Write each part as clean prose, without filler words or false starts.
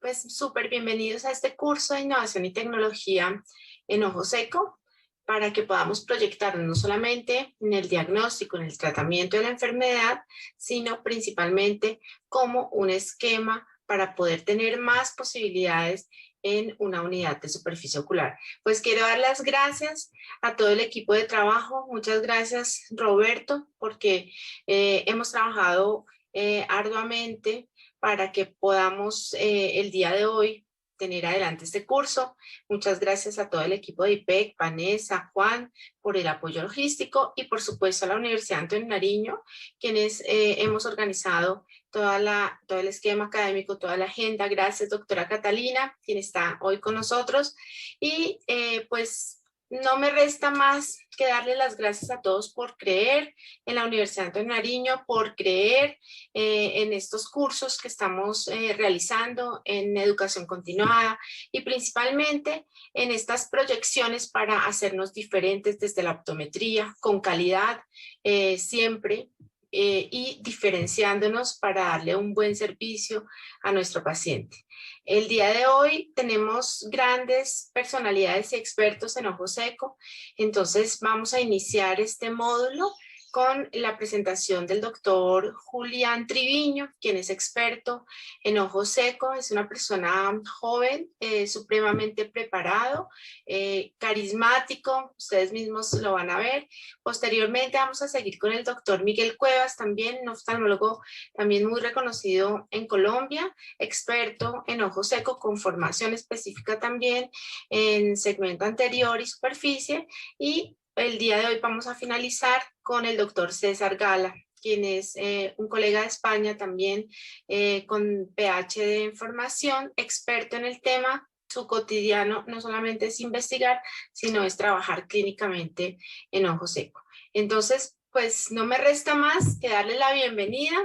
Pues súper bienvenidos a este curso de innovación y tecnología en Ojo Seco para que podamos proyectarnos no solamente en el diagnóstico, en el tratamiento de la enfermedad, sino principalmente como un esquema para poder tener más posibilidades en una unidad de superficie ocular. Pues quiero dar las gracias a todo el equipo de trabajo. Muchas gracias, Roberto, porque hemos trabajado arduamente para que podamos el día de hoy tener adelante este curso. Muchas gracias a todo el equipo de IPEC, Vanessa, Juan, por el apoyo logístico y por supuesto a la Universidad Antonio Nariño, quienes hemos organizado todo el esquema académico, toda la agenda. Gracias, doctora Catalina, quien está hoy con nosotros. Y pues no me resta más que darle las gracias a todos por creer en la Universidad Antonio Nariño, por creer en estos cursos que estamos realizando en educación continuada y principalmente en estas proyecciones para hacernos diferentes desde la optometría, con calidad siempre, y diferenciándonos para darle un buen servicio a nuestro paciente. El día de hoy tenemos grandes personalidades y expertos en ojo seco, entonces vamos a iniciar este módulo con la presentación del doctor Julián Triviño, quien es experto en ojo seco. Es una persona joven, supremamente preparado, carismático, ustedes mismos lo van a ver. Posteriormente vamos a seguir con el doctor Miguel Cuevas, también un oftalmólogo también muy reconocido en Colombia, experto en ojo seco con formación específica también en segmento anterior y superficie. Y el día de hoy vamos a finalizar con el doctor César Gala, quien es un colega de España también con PhD en formación, experto en el tema. Su cotidiano no solamente es investigar, sino es trabajar clínicamente en ojo seco. Entonces, pues no me resta más que darle la bienvenida,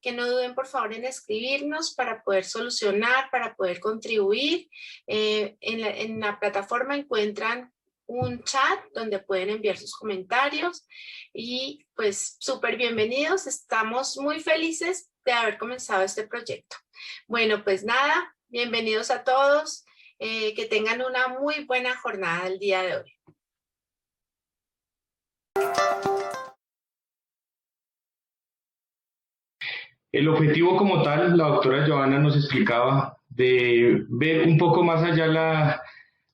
que no duden por favor en escribirnos para poder solucionar, para poder contribuir. En la plataforma encuentran un chat donde pueden enviar sus comentarios y pues súper bienvenidos. Estamos muy felices de haber comenzado este proyecto. Bueno, pues nada, bienvenidos a todos. Que tengan una muy buena jornada el día de hoy. El objetivo como tal, la doctora Joana nos explicaba, de ver un poco más allá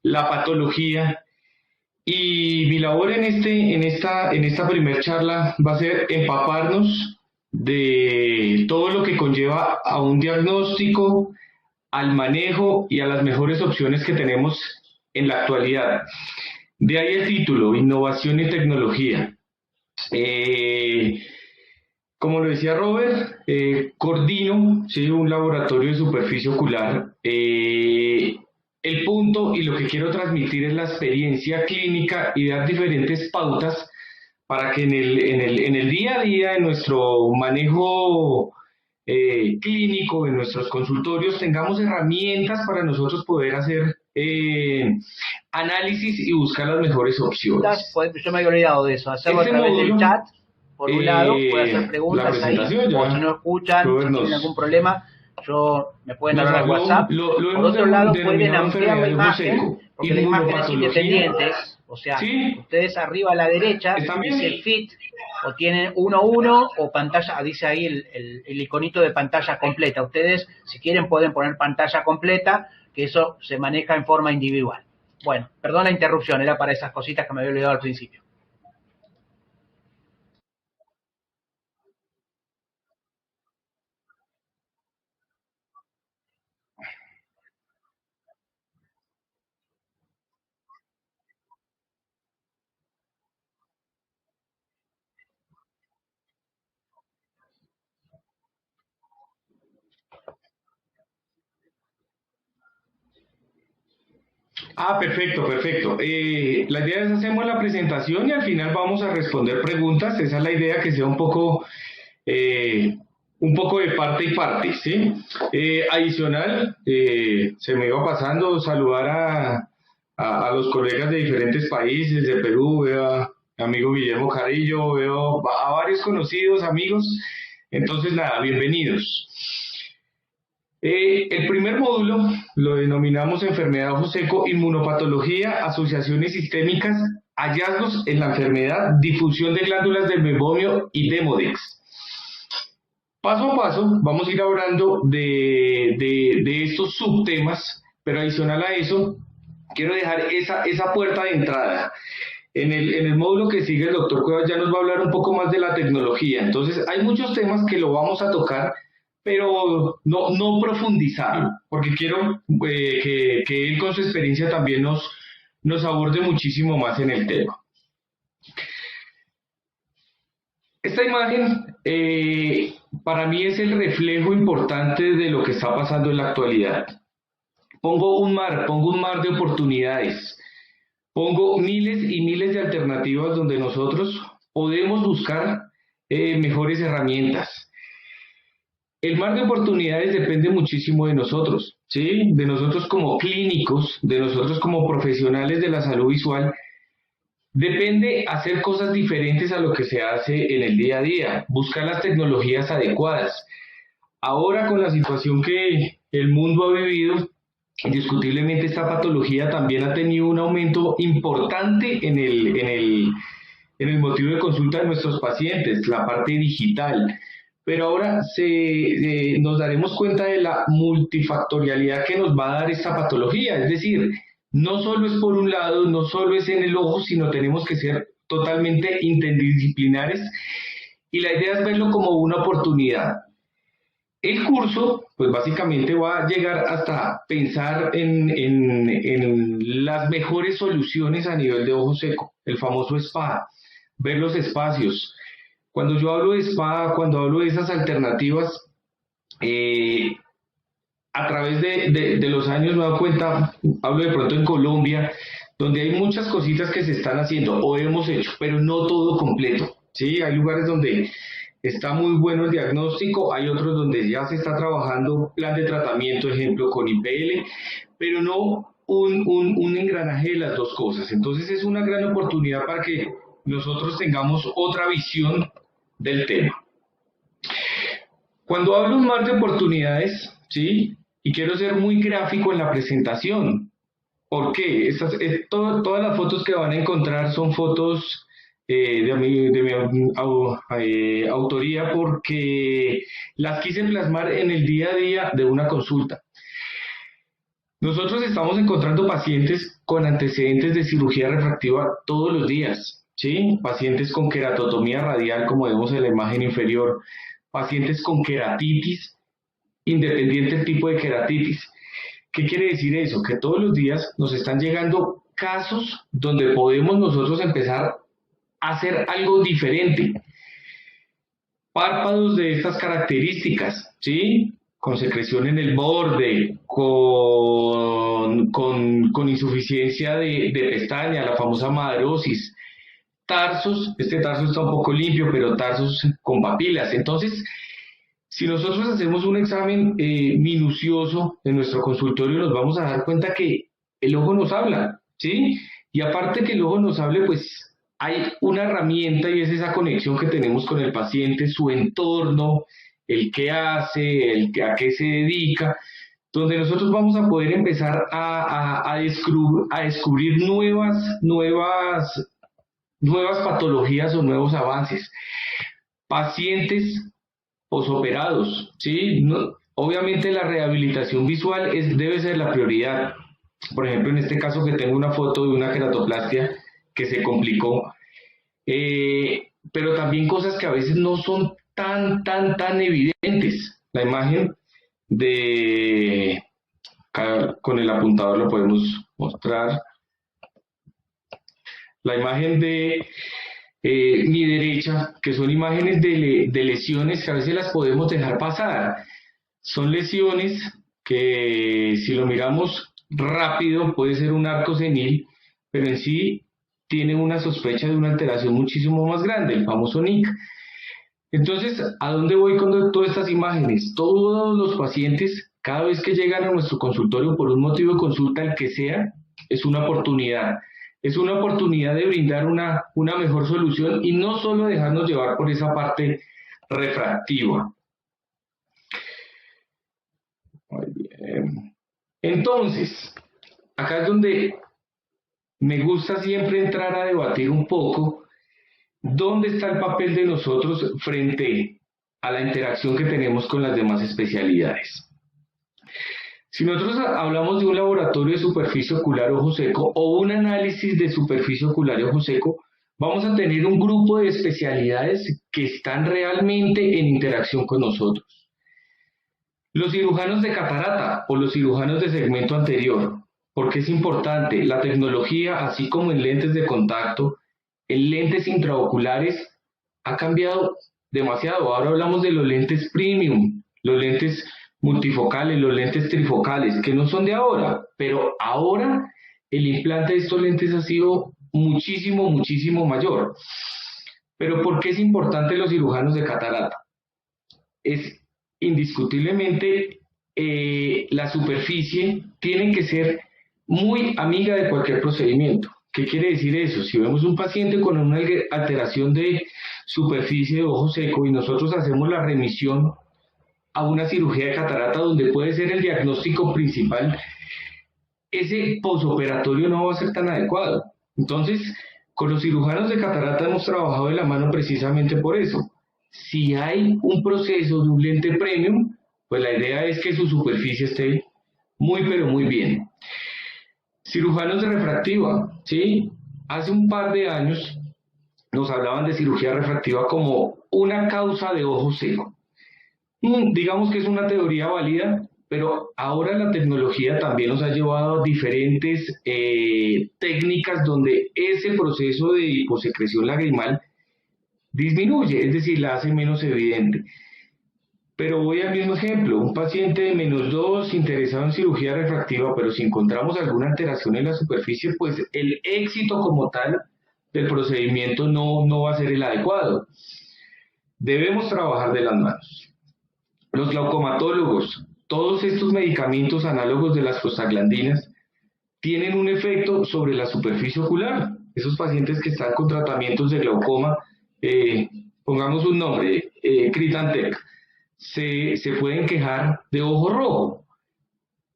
la patología, y mi labor en esta primer charla va a ser empaparnos de todo lo que conlleva a un diagnóstico, al manejo y a las mejores opciones que tenemos en la actualidad. De ahí el título, Innovación y Tecnología. Como lo decía Robert, coordino, ¿sí?, un laboratorio de superficie ocular. El punto y lo que quiero transmitir es la experiencia clínica y dar diferentes pautas para que en el día a día de nuestro manejo clínico, en nuestros consultorios, tengamos herramientas para nosotros poder hacer análisis y buscar las mejores opciones. Yo me había olvidado de eso, hacerlo a través del chat. Por un lado, puede hacer preguntas ahí, o si no escuchan, si tienen algún problema, me pueden hablar al WhatsApp. Por otro lado, pueden ampliar la imagen, porque la imagen es independiente, o sea, ¿sí? Ustedes arriba a la derecha dice el FIT, o tienen 1:1, o pantalla, dice ahí el iconito de pantalla completa. Ustedes, si quieren, pueden poner pantalla completa, que eso se maneja en forma individual. Bueno, perdón la interrupción, era para esas cositas que me había olvidado al principio. Perfecto, perfecto. La idea es hacemos la presentación y al final vamos a responder preguntas. Esa es la idea, que sea un poco de parte y parte, ¿sí? Adicional, se me iba pasando saludar a los colegas de diferentes países, de Perú, veo a mi amigo Guillermo Carillo, veo a varios conocidos, amigos. Entonces, nada, bienvenidos. El primer módulo lo denominamos enfermedad de ojo seco, inmunopatología, asociaciones sistémicas, hallazgos en la enfermedad, difusión de glándulas del meiomio y Demodex. Paso a paso vamos a ir hablando de estos subtemas, pero adicional a eso, quiero dejar esa puerta de entrada. En el módulo que sigue el doctor Cuevas ya nos va a hablar un poco más de la tecnología. Entonces hay muchos temas que lo vamos a tocar, pero no profundizarlo, porque quiero que él con su experiencia también nos aborde muchísimo más en el tema. Esta imagen para mí es el reflejo importante de lo que está pasando en la actualidad. Pongo un mar de oportunidades, pongo miles y miles de alternativas donde nosotros podemos buscar mejores herramientas. El mar de oportunidades depende muchísimo de nosotros, ¿sí? De nosotros como clínicos, de nosotros como profesionales de la salud visual. Depende hacer cosas diferentes a lo que se hace en el día a día, buscar las tecnologías adecuadas. Ahora con la situación que el mundo ha vivido, indiscutiblemente esta patología también ha tenido un aumento importante en el motivo de consulta de nuestros pacientes, la parte digital. Pero ahora nos daremos cuenta de la multifactorialidad que nos va a dar esta patología, es decir, no solo es por un lado, no solo es en el ojo, sino tenemos que ser totalmente interdisciplinares y la idea es verlo como una oportunidad. El curso, pues básicamente va a llegar hasta pensar en las mejores soluciones a nivel de ojo seco, el famoso SPA, ver los espacios. Cuando yo hablo de SPA, cuando hablo de esas alternativas, a través de los años me he dado cuenta, hablo de pronto en Colombia, donde hay muchas cositas que se están haciendo o hemos hecho, pero no todo completo, ¿sí? Hay lugares donde está muy bueno el diagnóstico, hay otros donde ya se está trabajando plan de tratamiento, ejemplo con IPL, pero no un engranaje de las dos cosas. Entonces es una gran oportunidad para que nosotros tengamos otra visión del tema. Cuando hablo un mar de oportunidades, ¿sí? Y quiero ser muy gráfico en la presentación. ¿Por qué? Todas las fotos que van a encontrar son fotos de mi autoría porque las quise plasmar en el día a día de una consulta. Nosotros estamos encontrando pacientes con antecedentes de cirugía refractiva todos los días, ¿sí? Pacientes con queratotomía radial, como vemos en la imagen inferior, pacientes con queratitis, independiente del tipo de queratitis. ¿Qué quiere decir eso? Que todos los días nos están llegando casos donde podemos nosotros empezar a hacer algo diferente. Párpados de estas características, ¿sí? Con secreción en el borde, con insuficiencia de pestaña, la famosa madarosis. Tarsos, este tarso está un poco limpio, pero tarsos con papilas. Entonces, si nosotros hacemos un examen minucioso en nuestro consultorio, nos vamos a dar cuenta que el ojo nos habla, ¿sí? Y aparte que el ojo nos hable, pues hay una herramienta y es esa conexión que tenemos con el paciente, su entorno, el qué hace, a qué se dedica, donde nosotros vamos a poder empezar a descubrir nuevas patologías o nuevos avances. Pacientes posoperados, ¿sí? Obviamente la rehabilitación visual debe ser la prioridad. Por ejemplo, en este caso que tengo una foto de una queratoplastia que se complicó, pero también cosas que a veces no son tan evidentes. La imagen con el apuntador lo podemos mostrar. La imagen de mi derecha, que son imágenes de lesiones que a veces las podemos dejar pasar. Son lesiones que si lo miramos rápido puede ser un arco senil, pero en sí tiene una sospecha de una alteración muchísimo más grande, el famoso NIC. Entonces, ¿a dónde voy con todas estas imágenes? Todos los pacientes, cada vez que llegan a nuestro consultorio por un motivo de consulta, el que sea, es una oportunidad. Es una oportunidad de brindar una mejor solución y no solo dejarnos llevar por esa parte refractiva. Entonces, acá es donde me gusta siempre entrar a debatir un poco dónde está el papel de nosotros frente a la interacción que tenemos con las demás especialidades. Si nosotros hablamos de un laboratorio de superficie ocular ojo seco o un análisis de superficie ocular y ojo seco, vamos a tener un grupo de especialidades que están realmente en interacción con nosotros. Los cirujanos de catarata o los cirujanos de segmento anterior, porque es importante, la tecnología, así como en lentes de contacto, en lentes intraoculares, ha cambiado demasiado. Ahora hablamos de los lentes premium, los lentes multifocales, los lentes trifocales, que no son de ahora, pero ahora el implante de estos lentes ha sido muchísimo, muchísimo mayor. Pero ¿por qué es importante los cirujanos de catarata? Es indiscutiblemente la superficie tiene que ser muy amiga de cualquier procedimiento. ¿Qué quiere decir eso? Si vemos un paciente con una alteración de superficie de ojo seco y nosotros hacemos la remisión a una cirugía de catarata donde puede ser el diagnóstico principal, ese posoperatorio no va a ser tan adecuado. Entonces, con los cirujanos de catarata hemos trabajado de la mano precisamente por eso. Si hay un proceso de un lente premium, pues la idea es que su superficie esté muy pero muy bien. Cirujanos de refractiva, ¿sí? Hace un par de años nos hablaban de cirugía refractiva como una causa de ojo seco. Digamos que es una teoría válida, pero ahora la tecnología también nos ha llevado a diferentes técnicas donde ese proceso de hiposecreción lagrimal disminuye, es decir, la hace menos evidente. Pero voy al mismo ejemplo, un paciente de -2 interesado en cirugía refractiva, pero si encontramos alguna alteración en la superficie, pues el éxito como tal del procedimiento no va a ser el adecuado. Debemos trabajar de las manos. Los glaucomatólogos, todos estos medicamentos análogos de las prostaglandinas, tienen un efecto sobre la superficie ocular. Esos pacientes que están con tratamientos de glaucoma, pongamos un nombre, Critantec, se pueden quejar de ojo rojo.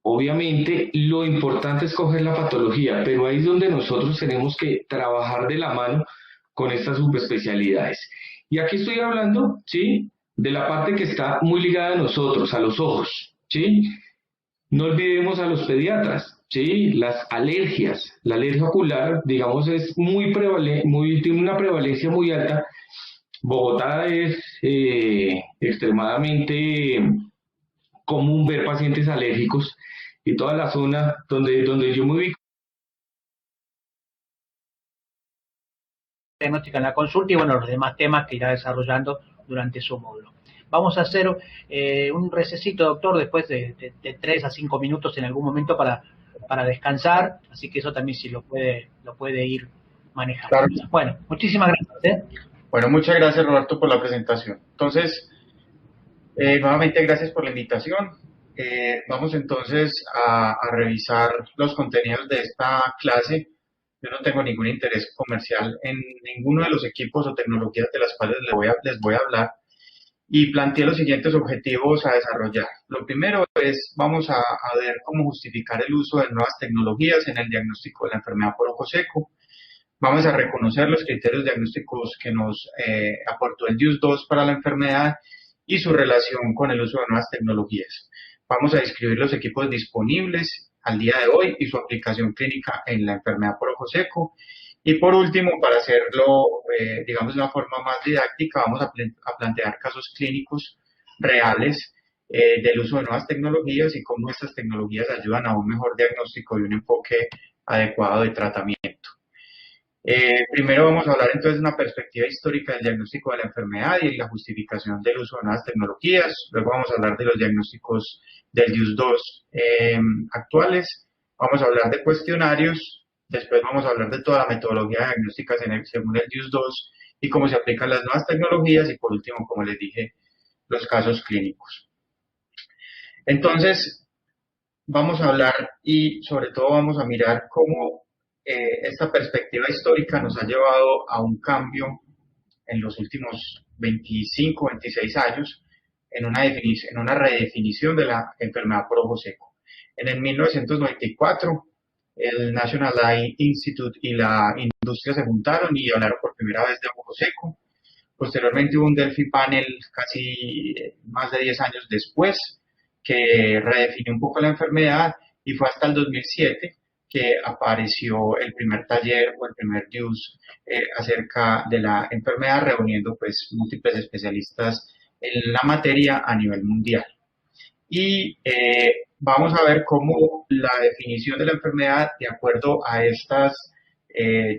Obviamente, lo importante es coger la patología, pero ahí es donde nosotros tenemos que trabajar de la mano con estas subespecialidades. Y aquí estoy hablando, ¿sí?, de la parte que está muy ligada a nosotros, a los ojos, ¿sí? No olvidemos a los pediatras, ¿sí? Las alergias, la alergia ocular, digamos, es tiene una prevalencia muy alta. Bogotá es extremadamente común ver pacientes alérgicos y toda la zona donde yo me ubico. Diagnóstica en la consulta y bueno, los demás temas que irá desarrollando durante su módulo. Vamos a hacer un recesito, doctor, después de 3 a 5 minutos en algún momento para descansar, así que eso también sí lo puede ir manejando. Claro. Bueno, muchísimas gracias. Bueno, muchas gracias, Roberto, por la presentación. Entonces, nuevamente gracias por la invitación. Vamos entonces a revisar los contenidos de esta clase. Yo no tengo ningún interés comercial en ninguno de los equipos o tecnologías de las cuales les voy a hablar y planteé los siguientes objetivos a desarrollar. Lo primero es, vamos a ver cómo justificar el uso de nuevas tecnologías en el diagnóstico de la enfermedad por ojo seco. Vamos a reconocer los criterios diagnósticos que nos aportó el DIUS-2 para la enfermedad y su relación con el uso de nuevas tecnologías. Vamos a describir los equipos disponibles al día de hoy y su aplicación clínica en la enfermedad por ojo seco. Y por último, para hacerlo, digamos, de una forma más didáctica, vamos a plantear casos clínicos reales del uso de nuevas tecnologías y cómo estas tecnologías ayudan a un mejor diagnóstico y un enfoque adecuado de tratamiento. Primero vamos a hablar entonces de una perspectiva histórica del diagnóstico de la enfermedad y la justificación del uso de nuevas tecnologías. Luego vamos a hablar de los diagnósticos del DIUS-2 actuales. Vamos a hablar de cuestionarios. Después vamos a hablar de toda la metodología diagnóstica según el DIUS-2 y cómo se aplican las nuevas tecnologías y por último, como les dije, los casos clínicos. Entonces, vamos a hablar y sobre todo vamos a mirar cómo esta perspectiva histórica nos ha llevado a un cambio en los últimos 25, 26 años en una redefinición de la enfermedad por ojo seco. En el 1994, el National Eye Institute y la industria se juntaron y hablaron por primera vez de ojo seco. Posteriormente hubo un Delphi Panel casi más de 10 años después que redefinió un poco la enfermedad, y fue hasta el 2007 que apareció el primer taller o el primer DIUS acerca de la enfermedad, reuniendo pues múltiples especialistas en la materia a nivel mundial. Y vamos a ver cómo la definición de la enfermedad, de acuerdo a estas,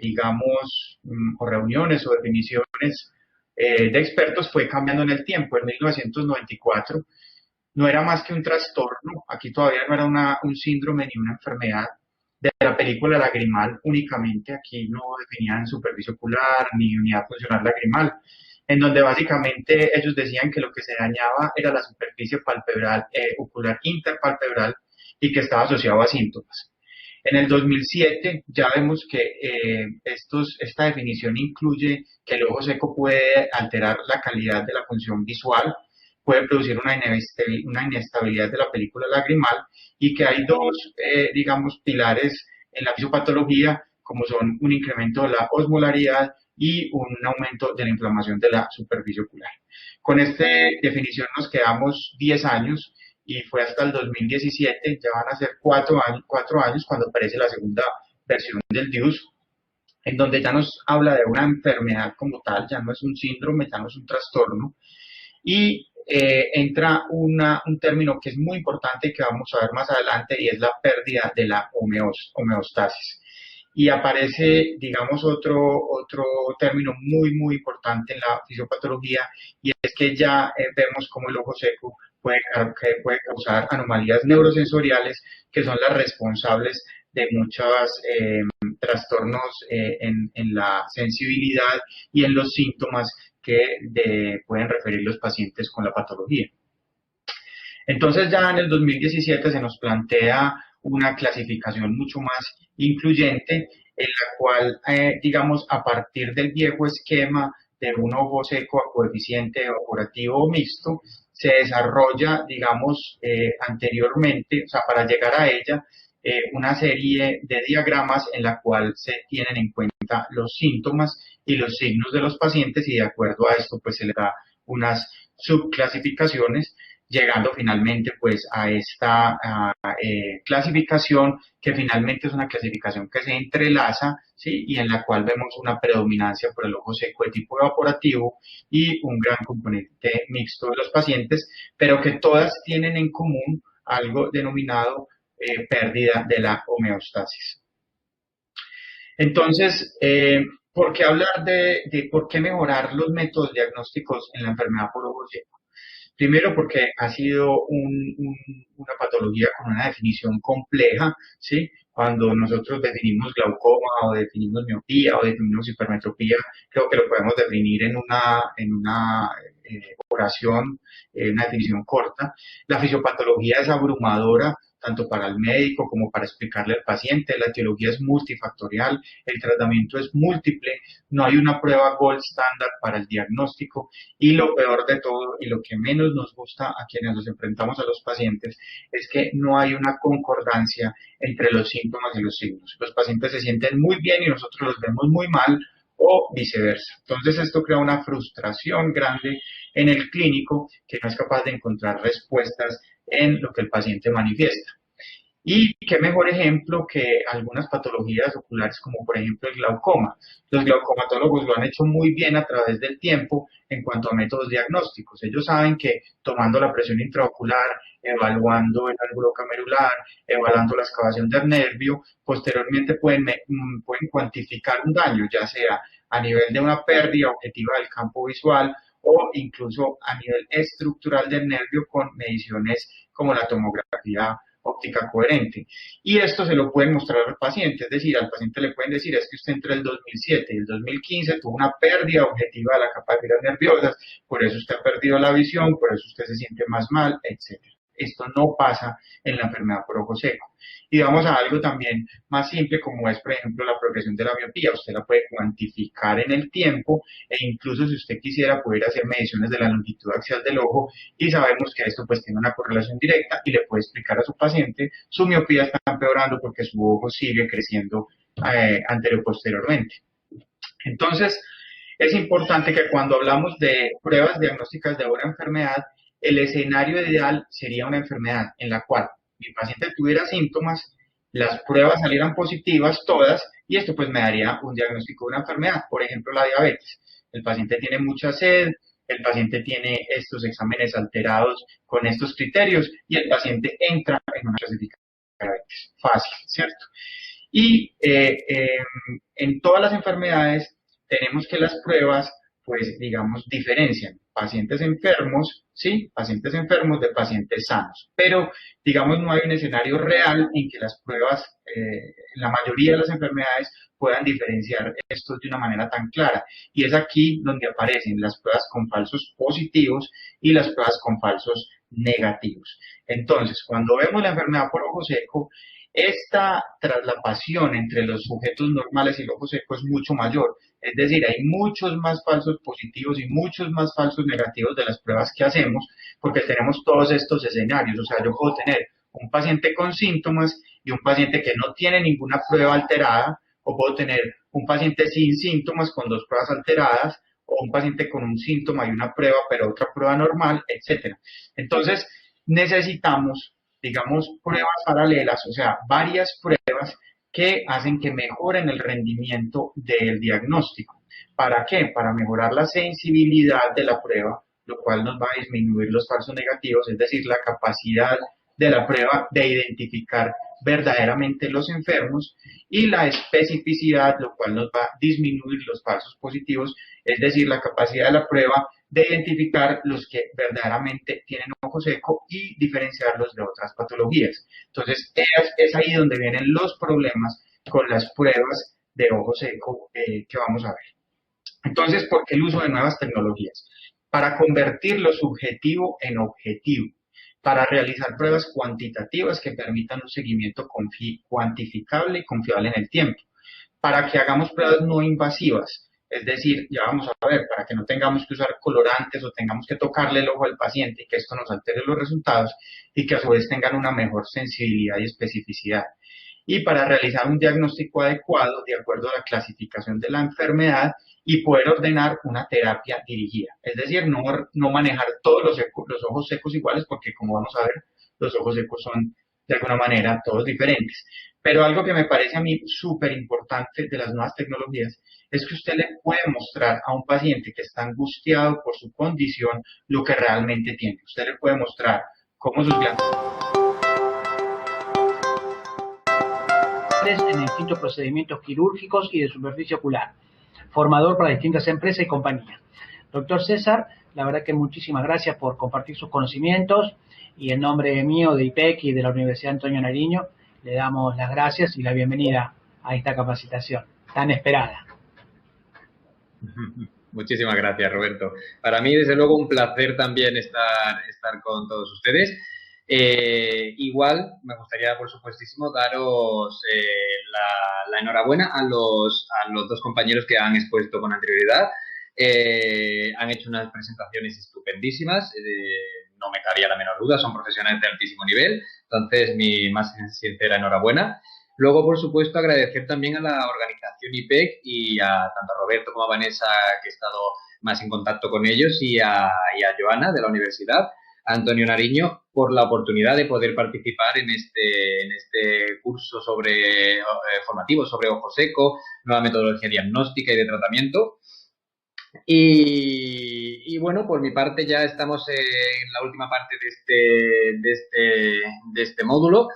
digamos, o reuniones o definiciones de expertos, fue cambiando en el tiempo. En 1994 no era más que un trastorno, aquí todavía no era un síndrome ni una enfermedad, de la película lagrimal únicamente, aquí no definían superficie ocular ni unidad funcional lagrimal, en donde básicamente ellos decían que lo que se dañaba era la superficie palpebral, ocular interpalpebral, y que estaba asociado a síntomas. En el 2007 ya vemos que esta definición incluye que el ojo seco puede alterar la calidad de la función visual, puede producir una inestabilidad de la película lagrimal, y que hay dos, digamos, pilares en la fisiopatología, como son un incremento de la osmolaridad y un aumento de la inflamación de la superficie ocular. Con esta definición nos quedamos 10 años, y fue hasta el 2017, ya van a ser 4 años cuando aparece la segunda versión del DIUS, en donde ya nos habla de una enfermedad como tal, ya no es un síndrome, ya no es un trastorno, y entra un término que es muy importante y que vamos a ver más adelante, y es la pérdida de la homeostasis. Y aparece, digamos, otro término muy importante en la fisiopatología, y es que ya vemos cómo el ojo seco puede causar anomalías neurosensoriales que son las responsables de muchos trastornos en la sensibilidad y en los síntomas que pueden referir los pacientes con la patología. Entonces ya en el 2017 se nos plantea una clasificación mucho más incluyente, en la cual, digamos, a partir del viejo esquema de un ojo seco a coeficiente evaporativo o mixto, se desarrolla, digamos, anteriormente, o sea, para llegar a ella, una serie de diagramas en la cual se tienen en cuenta los síntomas y los signos de los pacientes, y de acuerdo a esto pues se le da unas subclasificaciones, llegando finalmente pues a esta clasificación, que finalmente es una clasificación que se entrelaza, ¿sí? Y en la cual vemos una predominancia por el ojo seco de tipo evaporativo y un gran componente mixto de los pacientes, pero que todas tienen en común algo denominado pérdida de la homeostasis. Entonces, ¿por qué hablar de por qué mejorar los métodos diagnósticos en la enfermedad por ojo seco? Primero, porque ha sido una patología con una definición compleja, ¿sí? Cuando nosotros definimos glaucoma o definimos miopía o definimos hipermetropía, creo que lo podemos definir en una oración, una definición corta. La fisiopatología es abrumadora, tanto para el médico como para explicarle al paciente. La etiología es multifactorial, el tratamiento es múltiple, no hay una prueba gold standard para el diagnóstico, y lo peor de todo, y lo que menos nos gusta a quienes nos enfrentamos a los pacientes, es que no hay una concordancia entre los síntomas y los signos. Los pacientes se sienten muy bien y nosotros los vemos muy mal, o viceversa. Entonces esto crea una frustración grande en el clínico, que no es capaz de encontrar respuestas en lo que el paciente manifiesta. Y qué mejor ejemplo que algunas patologías oculares, como por ejemplo el glaucoma. Los glaucomatólogos lo han hecho muy bien a través del tiempo en cuanto a métodos diagnósticos. Ellos saben que tomando la presión intraocular, evaluando el ángulo camerular, evaluando la excavación del nervio, posteriormente pueden cuantificar un daño, ya sea a nivel de una pérdida objetiva del campo visual, o incluso a nivel estructural del nervio con mediciones como la tomografía óptica coherente. Y esto se lo pueden mostrar al paciente, es decir, al paciente le pueden decir: es que usted entre el 2007 y el 2015 tuvo una pérdida objetiva de la capa de fibras nerviosas, por eso usted ha perdido la visión, por eso usted se siente más mal, etc. esto no pasa en la enfermedad por ojo seco. Y vamos a algo también más simple, como es, por ejemplo, la progresión de la miopía. Usted la puede cuantificar en el tiempo e incluso si usted quisiera poder hacer mediciones de la longitud axial del ojo, y sabemos que esto pues tiene una correlación directa y le puede explicar a su paciente su miopía está empeorando porque su ojo sigue creciendo anterior-posteriormente. Entonces, es importante que cuando hablamos de pruebas diagnósticas de una enfermedad, el escenario ideal sería una enfermedad en la cual mi paciente tuviera síntomas, las pruebas salieran positivas todas, y esto pues me daría un diagnóstico de una enfermedad. Por ejemplo, la diabetes. El paciente tiene mucha sed, el paciente tiene estos exámenes alterados con estos criterios, y el paciente entra en una clasificación de diabetes. Fácil, ¿cierto? Y en todas las enfermedades tenemos que las pruebas, pues digamos, diferencian pacientes enfermos, ¿sí? Pacientes enfermos de pacientes sanos. Pero, digamos, no hay un escenario real en que las pruebas, en la mayoría de las enfermedades, puedan diferenciar esto de una manera tan clara. Y es aquí donde aparecen las pruebas con falsos positivos y las pruebas con falsos negativos. Entonces, cuando vemos la enfermedad por ojo seco, esta traslapación entre los sujetos normales y el ojo seco es mucho mayor. Es decir, hay muchos más falsos positivos y muchos más falsos negativos de las pruebas que hacemos, porque tenemos todos estos escenarios. O sea, yo puedo tener un paciente con síntomas y un paciente que no tiene ninguna prueba alterada, o puedo tener un paciente sin síntomas con dos pruebas alteradas, o un paciente con un síntoma y una prueba, pero otra prueba normal, etcétera. Entonces, necesitamos, digamos, pruebas paralelas, o sea, varias pruebas que hacen que mejoren el rendimiento del diagnóstico. ¿Para qué? Para mejorar la sensibilidad de la prueba, lo cual nos va a disminuir los falsos negativos, es decir, la capacidad de la prueba de identificar verdaderamente los enfermos, y la especificidad, lo cual nos va a disminuir los falsos positivos, es decir, la capacidad de la prueba de identificar los que verdaderamente tienen ojo seco y diferenciarlos de otras patologías. Entonces, es ahí donde vienen los problemas con las pruebas de ojo seco que vamos a ver. Entonces, ¿por qué el uso de nuevas tecnologías? Para convertir lo subjetivo en objetivo, para realizar pruebas cuantitativas que permitan un seguimiento cuantificable y confiable en el tiempo, para que hagamos pruebas no invasivas, es decir, ya vamos a ver, para que no tengamos que usar colorantes o tengamos que tocarle el ojo al paciente y que esto nos altere los resultados, y que a su vez tengan una mejor sensibilidad y especificidad. Y para realizar un diagnóstico adecuado de acuerdo a la clasificación de la enfermedad y poder ordenar una terapia dirigida. Es decir, no manejar todos los ojos secos iguales, porque como vamos a ver, los ojos secos son de alguna manera todos diferentes. Pero algo que me parece a mí súper importante de las nuevas tecnologías es que usted le puede mostrar a un paciente que está angustiado por su condición lo que realmente tiene. Usted le puede mostrar cómo sus glándulas... en distintos procedimientos quirúrgicos y de superficie ocular, formador para distintas empresas y compañías. Doctor César, la verdad que muchísimas gracias por compartir sus conocimientos, y en nombre mío, de IPEC y de la Universidad Antonio Nariño, le damos las gracias y la bienvenida a esta capacitación tan esperada. Muchísimas gracias, Roberto. Para mí, desde luego, un placer también estar con todos ustedes. Igual, me gustaría, por supuestísimo, daros la enhorabuena a los dos compañeros que han expuesto con anterioridad. Han hecho unas presentaciones estupendísimas, no me cabía la menor duda, son profesionales de altísimo nivel, entonces mi más sincera enhorabuena. Luego, por supuesto, agradecer también a la organización IPEC y a tanto a Roberto como a Vanessa, que he estado más en contacto con ellos, y a Joana de la universidad, a Antonio Nariño, por la oportunidad de poder participar en este curso formativo sobre ojo seco, nueva metodología diagnóstica y de tratamiento. Y bueno, por mi parte ya estamos en la última parte de este módulo.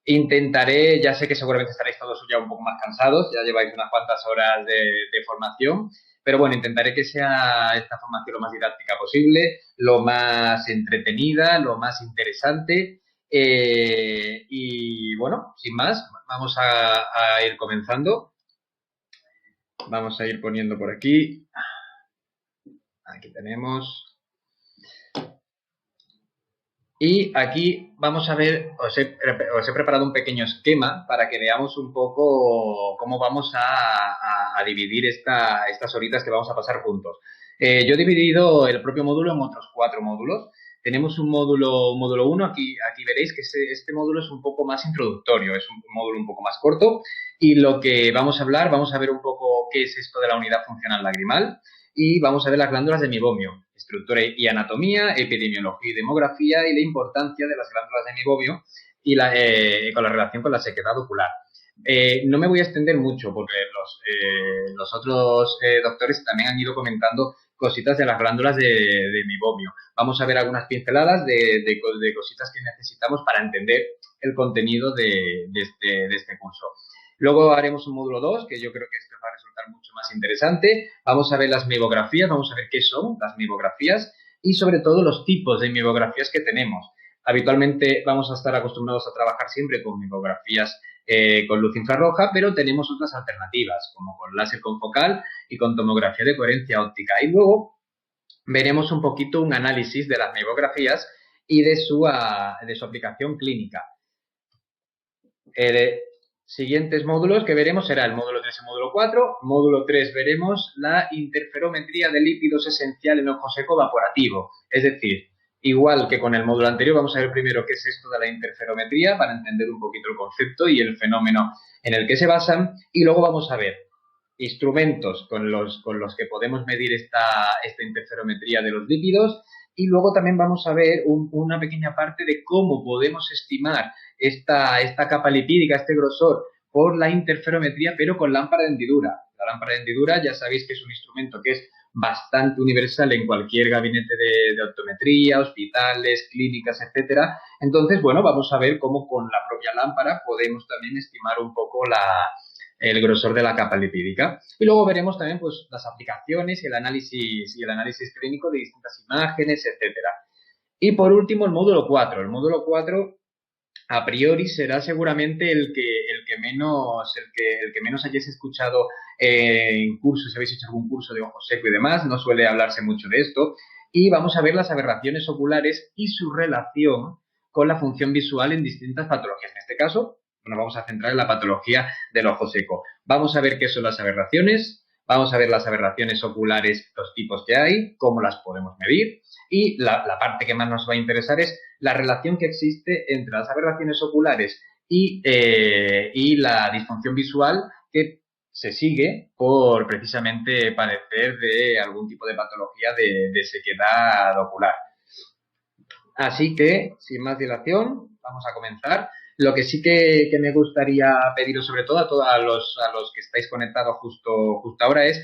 Intentaré, ya sé que seguramente estaréis todos ya un poco más cansados, ya lleváis unas cuantas horas de formación, pero bueno, intentaré que sea esta formación lo más didáctica posible, lo más entretenida, lo más interesante, y bueno, sin más, vamos a ir comenzando. Vamos a ir poniendo por aquí. Aquí tenemos. Y aquí vamos a ver, os he preparado un pequeño esquema para que veamos un poco cómo vamos a dividir estas horitas que vamos a pasar juntos. Yo he dividido el propio módulo en otros 4 módulos. Tenemos un módulo 1, aquí veréis que este módulo es un poco más introductorio, es un módulo un poco más corto, y lo que vamos a ver un poco qué es esto de la unidad funcional lagrimal, y vamos a ver las glándulas de meiomio, estructura y anatomía, epidemiología y demografía, y la importancia de las glándulas de meiomio y con la relación con la sequedad ocular. No me voy a extender mucho porque los otros doctores también han ido comentando cositas de las glándulas de meiomio. Vamos a ver algunas pinceladas de cositas que necesitamos para entender el contenido de este curso. Luego haremos un módulo 2, que yo creo que este va a resultar mucho más interesante. Vamos a ver las meibografías, vamos a ver qué son las meibografías y sobre todo los tipos de meibografías que tenemos. Habitualmente vamos a estar acostumbrados a trabajar siempre con meibografías con luz infrarroja, pero tenemos otras alternativas, como con láser confocal y con tomografía de coherencia óptica. Y luego veremos un poquito un análisis de las meibografías y de su aplicación clínica. Siguientes módulos que veremos será el módulo 3 y módulo 4. Módulo 3 veremos la interferometría de lípidos esencial en ojo seco evaporativo. Es decir, igual que con el módulo anterior, vamos a ver primero qué es esto de la interferometría para entender un poquito el concepto y el fenómeno en el que se basan. Y luego vamos a ver instrumentos con los que podemos medir esta interferometría de los lípidos. Y luego también vamos a ver una pequeña parte de cómo podemos estimar esta capa lipídica, este grosor, por la interferometría, pero con lámpara de hendidura. La lámpara de hendidura ya sabéis que es un instrumento que es bastante universal en cualquier gabinete de optometría, hospitales, clínicas, etcétera. Entonces, bueno, vamos a ver cómo con la propia lámpara podemos también estimar un poco el grosor de la capa lipídica. Y luego veremos también pues las aplicaciones y el análisis clínico de distintas imágenes, etcétera. Y por último el módulo 4. El módulo 4 a priori será seguramente el que menos hayáis escuchado en cursos, si habéis hecho algún curso de ojo seco y demás, no suele hablarse mucho de esto. Y vamos a ver las aberraciones oculares y su relación con la función visual en distintas patologías. En este caso, nos vamos a centrar en la patología del ojo seco. Vamos a ver qué son las aberraciones, vamos a ver las aberraciones oculares, los tipos que hay, cómo las podemos medir, y la parte que más nos va a interesar es la relación que existe entre las aberraciones oculares y la disfunción visual que se sigue por precisamente padecer de algún tipo de patología de sequedad ocular. Así que, sin más dilación, vamos a comenzar. Lo que sí que me gustaría pediros, sobre todo a los que estáis conectados justo ahora, es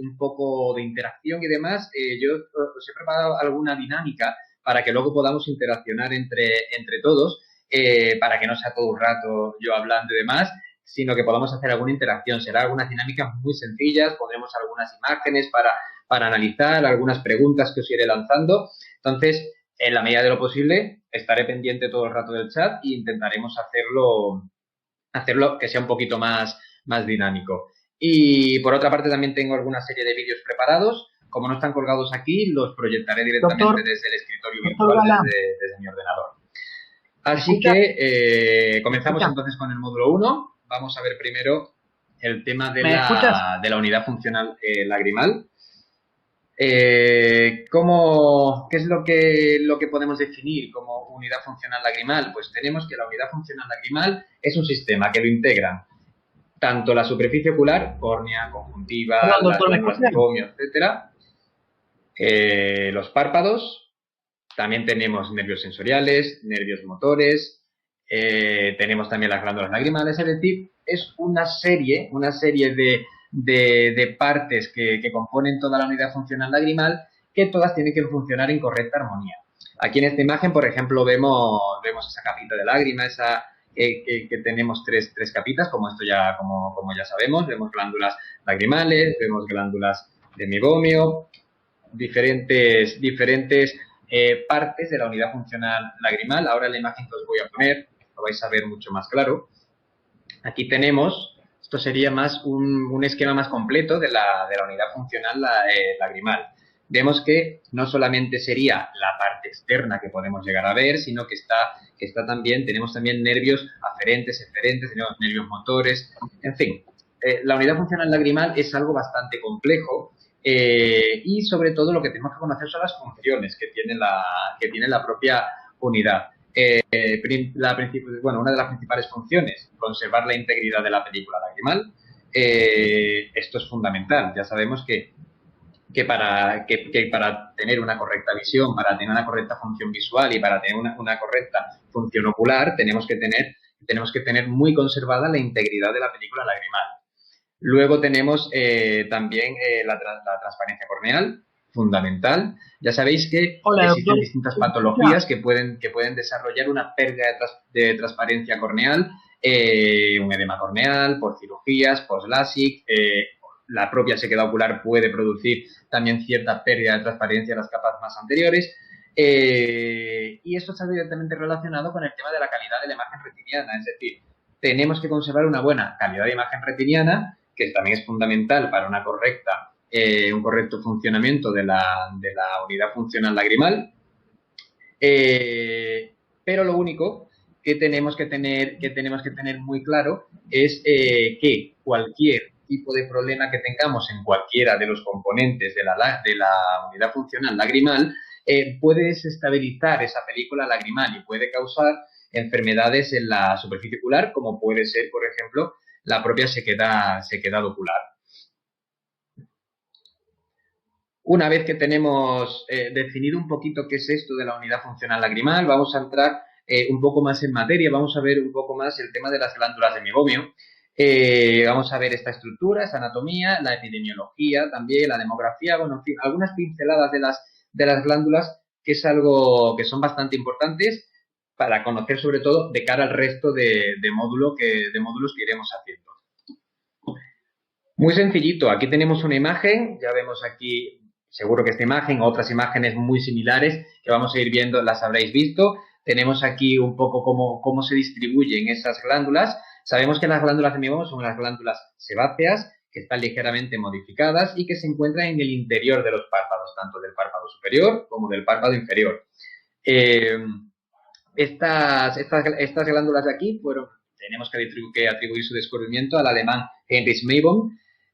un poco de interacción y demás. Yo os he preparado alguna dinámica para que luego podamos interaccionar entre todos, para que no sea todo un rato yo hablando y demás, sino que podamos hacer alguna interacción. Será algunas dinámicas muy sencillas, pondremos algunas imágenes para analizar, algunas preguntas que os iré lanzando. Entonces, en la medida de lo posible, estaré pendiente todo el rato del chat e intentaremos hacerlo que sea un poquito más dinámico. Y por otra parte también tengo alguna serie de vídeos preparados. Como no están colgados aquí, los proyectaré directamente desde el escritorio virtual, desde mi ordenador. Así que comenzamos entonces con el módulo 1. Vamos a ver primero el tema de la unidad funcional lagrimal. ¿Qué es lo que podemos definir como unidad funcional lagrimal? Pues tenemos que la unidad funcional lagrimal es un sistema que lo integran tanto la superficie ocular, córnea, conjuntiva, las glándulas de meiomio, etcétera, los párpados, también tenemos nervios sensoriales, nervios motores, tenemos también las glándulas lagrimales, es decir, es una serie de partes que componen toda la unidad funcional lagrimal, que todas tienen que funcionar en correcta armonía. Aquí en esta imagen, por ejemplo, vemos esa capita de lágrima, que tenemos tres capitas, como ya sabemos. Vemos glándulas lagrimales, vemos glándulas de meiomio, diferentes partes de la unidad funcional lagrimal. Ahora en la imagen que os voy a poner lo vais a ver mucho más claro. Aquí tenemos, esto sería más un esquema más completo de la unidad funcional lagrimal. vemos que no solamente sería la parte externa que podemos llegar a ver, sino que tenemos también nervios aferentes, eferentes, tenemos nervios motores, en fin. La unidad funcional lagrimal es algo bastante complejo y sobre todo lo que tenemos que conocer son las funciones que tiene la propia unidad. Una de las principales funciones, conservar la integridad de la película lagrimal. Esto es fundamental. Ya sabemos que para tener una correcta visión, para tener una correcta función visual y para tener una correcta función ocular, tenemos que tener muy conservada la integridad de la película lagrimal. Luego tenemos también la transparencia corneal, fundamental. Ya sabéis que existen distintas patologías que pueden desarrollar una pérdida de transparencia corneal, un edema corneal, por cirugías, post-LASIK, la propia sequedad ocular puede producir también cierta pérdida de transparencia en las capas más anteriores. Y esto está directamente relacionado con el tema de la calidad de la imagen retiniana, es decir, tenemos que conservar una buena calidad de imagen retiniana, que también es fundamental para un correcto funcionamiento de la unidad funcional lagrimal. Pero lo único que tenemos que tener muy claro es que cualquier tipo de problema que tengamos en cualquiera de los componentes de la unidad funcional lagrimal puede desestabilizar esa película lagrimal y puede causar enfermedades en la superficie ocular, como puede ser, por ejemplo, la propia sequedad ocular. Una vez que tenemos definido un poquito qué es esto de la unidad funcional lagrimal, vamos a entrar un poco más en materia, vamos a ver un poco más el tema de las glándulas de mebomio. Vamos a ver esta estructura, esta anatomía, la epidemiología también, la demografía, bueno, en fin, algunas pinceladas de las glándulas, que es algo que son bastante importantes para conocer, sobre todo de cara al resto de módulos que iremos haciendo. Muy sencillito, aquí tenemos una imagen, ya vemos aquí, seguro que esta imagen, otras imágenes muy similares que vamos a ir viendo, las habréis visto. Tenemos aquí un poco cómo se distribuyen esas glándulas. Sabemos que las glándulas de mebomio son las glándulas sebáceas, que están ligeramente modificadas y que se encuentran en el interior de los párpados, tanto del párpado superior como del párpado inferior. Estas glándulas de aquí tenemos que atribuir su descubrimiento al alemán Heinrich Mebom,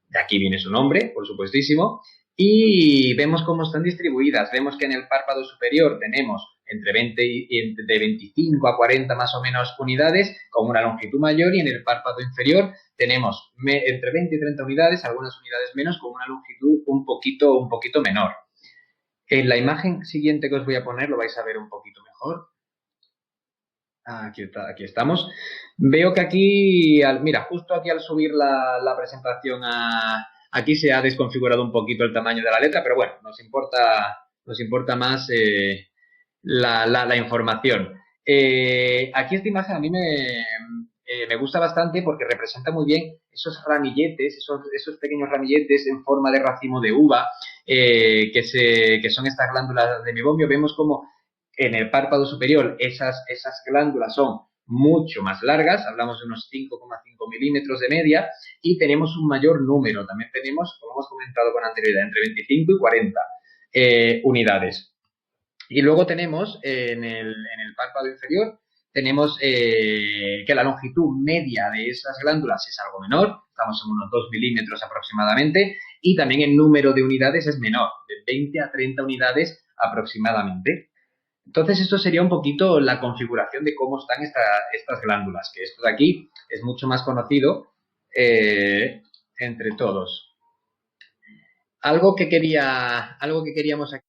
de aquí viene su nombre, por supuestísimo, y vemos cómo están distribuidas. Vemos que en el párpado superior tenemos de 25 a 40 más o menos unidades con una longitud mayor, y en el párpado inferior tenemos entre 20 y 30 unidades, algunas unidades menos, con una longitud un poquito menor. En la imagen siguiente que os voy a poner lo vais a ver un poquito mejor. Aquí estamos. Veo que aquí, mira, justo aquí al subir la presentación aquí se ha desconfigurado un poquito el tamaño de la letra, pero bueno, nos importa más la información. Aquí esta imagen a mí me gusta bastante porque representa muy bien esos ramilletes, esos pequeños ramilletes en forma de racimo de uva, que son estas glándulas de mebomio. Vemos como en el párpado superior esas glándulas son mucho más largas, hablamos de unos 5,5 milímetros de media, y tenemos un mayor número. También tenemos, como hemos comentado con anterioridad, entre 25 y 40 unidades. Y luego tenemos en el párpado inferior, tenemos que la longitud media de esas glándulas es algo menor, estamos en unos 2 milímetros aproximadamente, y también el número de unidades es menor, de 20 a 30 unidades aproximadamente. Entonces, esto sería un poquito la configuración de cómo están estas glándulas, que esto de aquí es mucho más conocido entre todos. Algo que queríamos aquí